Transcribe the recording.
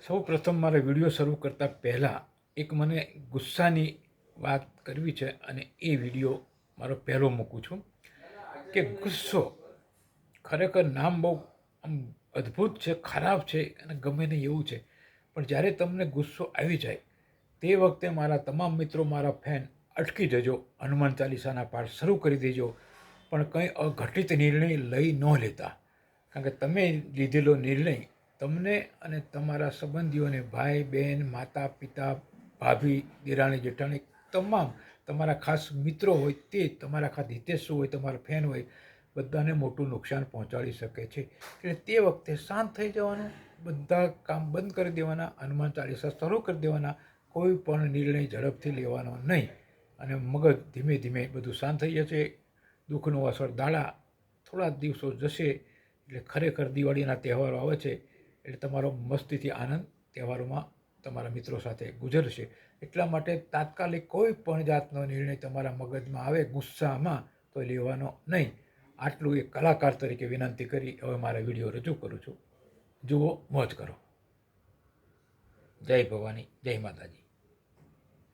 સૌ પ્રથમ મારે વિડીયો શરૂ કરતાં પહેલાં એક મને ગુસ્સાની વાત કરવી છે અને એ વિડીયો મારો પહેલો મૂકું છું કે ગુસ્સો ખરેખર નામ બહુ આમ અદ્ભુત છે, ખરાબ છે અને ગમે નહીં એવું છે. પણ જ્યારે તમને ગુસ્સો આવી જાય તે વખતે મારા તમામ મિત્રો, મારા ફેન અટકી જજો, હનુમાન ચાલીસાના પાઠ શરૂ કરી દેજો, પણ કંઈ અઘટિત નિર્ણય લઈ ન લેતા. કારણ કે તમે લીધેલો નિર્ણય તમને અને તમારા સંબંધીઓને, ભાઈ બહેન, માતા પિતા, ભાભી, દેરાણી જેઠાણી, તમામ તમારા ખાસ મિત્રો હોય તે, તમારા ખાસ હિતેશુ હોય, તમારા ફેન હોય, બધાને મોટું નુકસાન પહોંચાડી શકે છે. એટલે તે વખતે શાંત થઈ જવાનું, બધા કામ બંધ કરી દેવાના, હનુમાન ચાલીસા શરૂ કરી દેવાના, કોઈ પણ નિર્ણય ઝડપથી લેવાનો નહીં. અને મગજ ધીમે ધીમે બધું શાંત થઈ જશે. દુઃખનો અસર દાડા થોડા દિવસો જશે એટલે ખરેખર દિવાળીના તહેવારો આવે છે એટલે તમારો મસ્તીથી આનંદ તહેવારોમાં તમારા મિત્રો સાથે ગુજરશે. એટલા માટે તાત્કાલિક કોઈ પણ જાતનો નિર્ણય તમારા મગજમાં આવે ગુસ્સામાં તો લેવાનો નહીં. આટલું એક કલાકાર તરીકે વિનંતી કરી હવે મારા વિડીયો રજૂ કરું છું. જુઓ, મોજ કરો. જય ભવાની, જય માતાજી.